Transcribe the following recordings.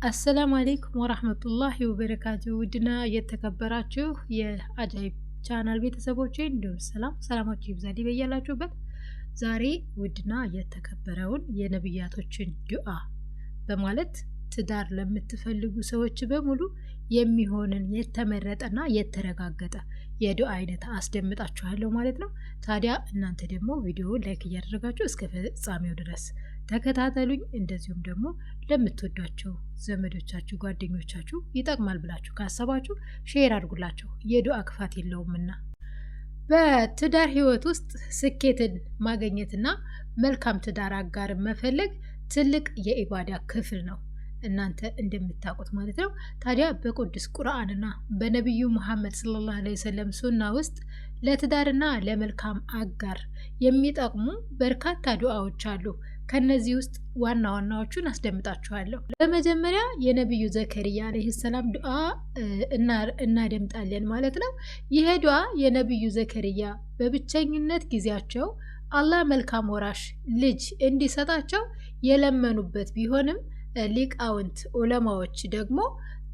አሰላሙ አለይኩም ወራህመቱላሂ ወበረካቱ። ውድና የተከበራችሁ የአጃይብ ቻናል ቤተሰቦቼ እንዲሁም ሰላማችሁ ይብዛል በያላችሁበት። ዛሬ ውድና የተከበረውን የነብያቶችን ዱዓ በማለት ትዳር ለምትፈልጉ ሰዎች በሙሉ የሚሆንን የተመረጠና የተረጋገጠ የዱዓ አይነት አስደምጣችኋለሁ ማለት ነው። ታዲያ እናንተ ደግሞ ቪዲዮውን ላይክ እያደረጋችሁ እስከ ፍጻሜው ድረስ ተከታተሉኝ። እንደዚሁም ደግሞ ለምትወዷቸው ዘመዶቻችሁ፣ ጓደኞቻችሁ ይጠቅማል ብላችሁ ካሰባችሁ ሼር አድርጉላቸው። የዱዓ ክፋት የለውምና። በትዳር ህይወት ውስጥ ስኬትን ማግኘትና መልካም ትዳር አጋርን መፈለግ ትልቅ የኢባዳ ክፍል ነው፣ እናንተ እንደምታውቁት ማለት ነው። ታዲያ በቅዱስ ቁርአንና በነብዩ መሐመድ ሰለላሁ ዐለይሂ ወሰለም ሱና ውስጥ ለትዳርና ለመልካም አጋር የሚጠቅሙ በርካታ ዱዓዎች አሉ። ከነዚህ ውስጥ ዋና ዋናዎቹን አስደምጣችኋለሁ። በመጀመሪያ የነብዩ ዘከሪያ አለይሂ ሰላም ዱዓ እናደምጣለን ማለት ነው። ይሄ ዱዓ የነብዩ ዘከሪያ በብቸኝነት ጊዜያቸው አላህ መልካም ወራሽ ልጅ እንዲሰጣቸው የለመኑበት ቢሆንም ሊቃውንት ዑለማዎች ደግሞ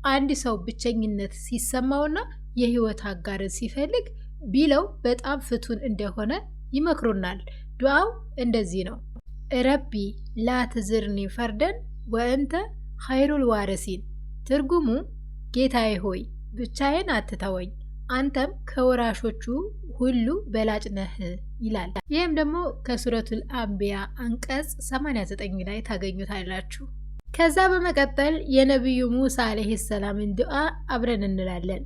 አንድ ሰው ብቸኝነት ሲሰማውና የህይወት አጋርን ሲፈልግ ቢለው በጣም ፍቱን እንደሆነ ይመክሩናል። ዱዓው እንደዚህ ነው። ረቢ ላ ትዝርኒ ፈርደን ወእንተ ኸይሩል ዋረሲን። ትርጉሙ ጌታዬ ሆይ ብቻዬን አትተወኝ፣ አንተም ከወራሾቹ ሁሉ በላጭ ነህ ይላል። ይህም ደግሞ ከሱረቱል አንቢያ አንቀጽ 89 ላይ ታገኙታላችሁ። ከዛ በመቀጠል የነብዩ ሙሳ አለይሂ ሰላምን ዱዓ አብረን እንላለን።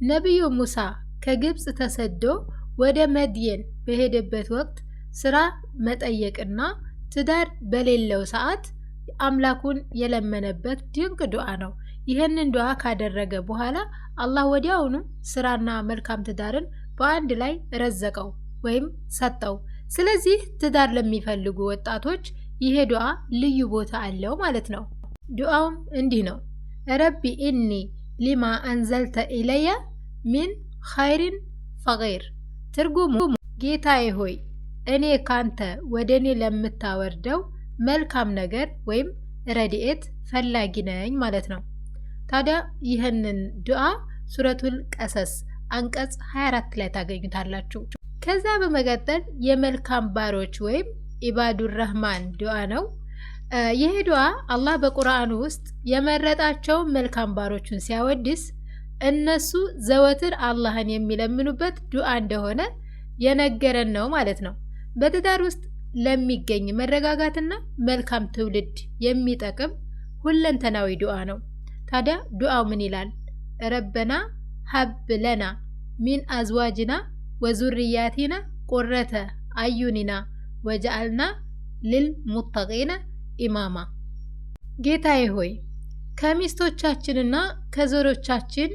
ነብዩ ሙሳ ከግብጽ ተሰዶ ወደ መድየን በሄደበት ወቅት ስራ መጠየቅና ትዳር በሌለው ሰዓት አምላኩን የለመነበት ድንቅ ዱዓ ነው። ይህንን ዱዓ ካደረገ በኋላ አላህ ወዲያውኑ ስራና መልካም ትዳርን በአንድ ላይ ረዘቀው ወይም ሰጠው። ስለዚህ ትዳር ለሚፈልጉ ወጣቶች ይሄ ዱዓ ልዩ ቦታ አለው ማለት ነው። ዱዓውም እንዲህ ነው። ረቢ ኢኒ ሊማ አንዘልተ ኢለየ ሚን ኸይሪን ፈቂር። ትርጉሙ ጌታዬ ሆይ እኔ ካንተ ወደ እኔ ለምታወርደው መልካም ነገር ወይም ረድኤት ፈላጊ ነኝ ማለት ነው። ታዲያ ይህንን ዱዓ ሱረቱል ቀሰስ አንቀጽ 24 ላይ ታገኙታላችሁ። ከዛ በመቀጠል የመልካም ባሮች ወይም ኢባዱር ረህማን ዱዓ ነው። ይህ ዱዓ አላህ በቁርአኑ ውስጥ የመረጣቸው መልካም ባሮቹን ሲያወድስ እነሱ ዘወትር አላህን የሚለምኑበት ዱዓ እንደሆነ የነገረን ነው ማለት ነው። በትዳር ውስጥ ለሚገኝ መረጋጋትና መልካም ትውልድ የሚጠቅም ሁለንተናዊ ዱዓ ነው። ታዲያ ዱዓው ምን ይላል? ረበና ሀብ ለና ሚን አዝዋጅና ወዙርያቲና ቁረተ አዩኒና ወጀአልና ልልሙተቂና ኢማማ። ጌታዬ ሆይ ከሚስቶቻችንና ከዘሮቻችን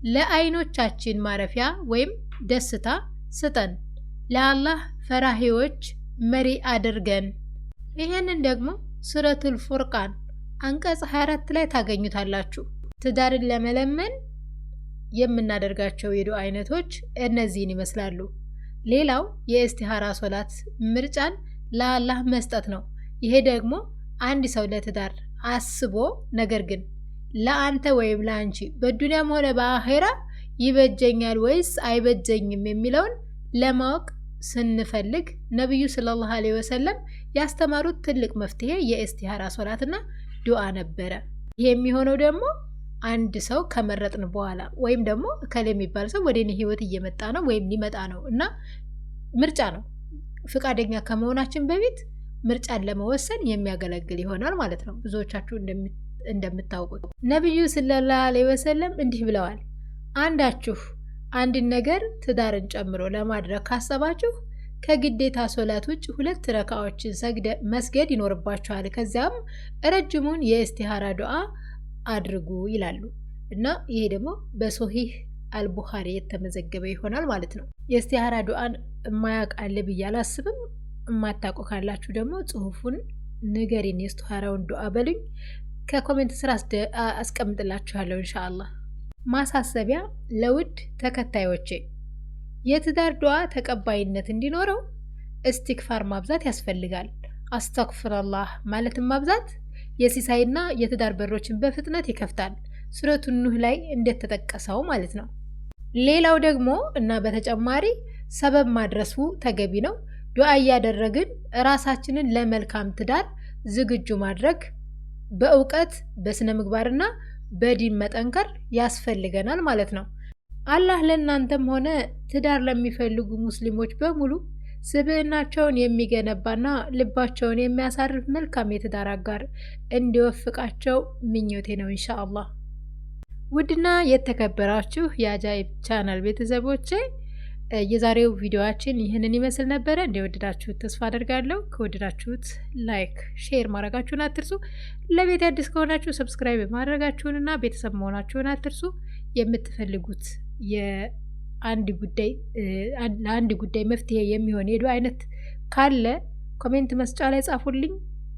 ለአይኖቻችን ማረፊያ ወይም ደስታ ስጠን፣ ለአላህ ፈራሂዎች መሪ አድርገን። ይህንን ደግሞ ሱረቱል ፉርቃን አንቀጽ 24 ላይ ታገኙታላችሁ። ትዳርን ለመለመን የምናደርጋቸው የዱዓ አይነቶች እነዚህን ይመስላሉ። ሌላው የእስቲሃራ ሶላት ምርጫን ለአላህ መስጠት ነው። ይሄ ደግሞ አንድ ሰው ለትዳር አስቦ ነገር ግን ለአንተ ወይም ለአንቺ በዱንያም ሆነ በአኼራ ይበጀኛል ወይስ አይበጀኝም የሚለውን ለማወቅ ስንፈልግ ነብዩ ሰለላሁ ዐለይሂ ወሰለም ያስተማሩት ትልቅ መፍትሄ የእስቲሃራ ሶላትና ዱዓ ነበረ። ይሄ የሚሆነው ደግሞ አንድ ሰው ከመረጥን በኋላ ወይም ደግሞ ከለ የሚባል ሰው ወደ እኔ ህይወት እየመጣ ነው ወይም ሊመጣ ነው እና ምርጫ ነው። ፍቃደኛ ከመሆናችን በፊት ምርጫን ለመወሰን የሚያገለግል ይሆናል ማለት ነው። ብዙዎቻችሁ እንደምታውቁት ነብዩ ሰለላሁ ዐለይሂ ወሰለም እንዲህ ብለዋል። አንዳችሁ አንድን ነገር ትዳርን ጨምሮ ለማድረግ ካሰባችሁ ከግዴታ ሶላት ውጭ 2 ረካዎችን መስገድ ይኖርባችኋል። ከዚያም ረጅሙን የእስቲሃራ ዱዓ አድርጉ ይላሉ እና ይሄ ደግሞ በሶሂህ አልቡኻሪ የተመዘገበ ይሆናል ማለት ነው። የእስቲሃራ ዱዓን የማያውቅ አለ ብዬ አላስብም። የማታውቁ ካላችሁ ደግሞ ጽሁፉን ንገሪን፣ የእስቲሃራውን ዱዓ በሉኝ፣ ከኮሜንት ስራ አስቀምጥላችኋለሁ ኢንሻአላህ። ማሳሰቢያ ለውድ ተከታዮቼ፣ የትዳር ዱዓ ተቀባይነት እንዲኖረው እስትግፋር ማብዛት ያስፈልጋል። አስተግፍሩላህ ማለትን ማብዛት የሲሳይና የትዳር በሮችን በፍጥነት ይከፍታል። ሱረቱ ኑህ ላይ እንደተጠቀሰው ማለት ነው። ሌላው ደግሞ እና በተጨማሪ ሰበብ ማድረሱ ተገቢ ነው። ዱዓ እያደረግን ራሳችንን ለመልካም ትዳር ዝግጁ ማድረግ በእውቀት በስነ ምግባርና በዲን መጠንከር ያስፈልገናል ማለት ነው። አላህ ለእናንተም ሆነ ትዳር ለሚፈልጉ ሙስሊሞች በሙሉ ስብዕናቸውን የሚገነባና ልባቸውን የሚያሳርፍ መልካም የትዳር አጋር እንዲወፍቃቸው ምኞቴ ነው ኢንሻአላህ። ውድና የተከበራችሁ የአጃይብ ቻናል ቤተሰቦቼ የዛሬው ቪዲዮአችን ይህንን ይመስል ነበረ። እንደወደዳችሁት ተስፋ አደርጋለሁ። ከወደዳችሁት ላይክ፣ ሼር ማድረጋችሁን አትርሱ። ለቤት አዲስ ከሆናችሁ ሰብስክራይብ ማድረጋችሁንና ቤተሰብ መሆናችሁን አትርሱ። የምትፈልጉት ለአንድ ጉዳይ መፍትሄ የሚሆን የዱዓ አይነት ካለ ኮሜንት መስጫ ላይ ጻፉልኝ፣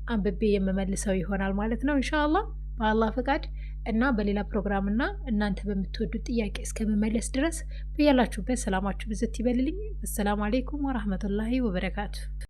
አንብቤ የምመልሰው ይሆናል ማለት ነው ኢንሻአላህ በአላህ ፈቃድ እና በሌላ ፕሮግራም እና እናንተ በምትወዱት ጥያቄ እስከምመለስ ድረስ በያላችሁበት ሰላማችሁ ብዝት ይበልልኝ። አሰላሙ አለይኩም ወራህመቱላሂ ወበረካቱ።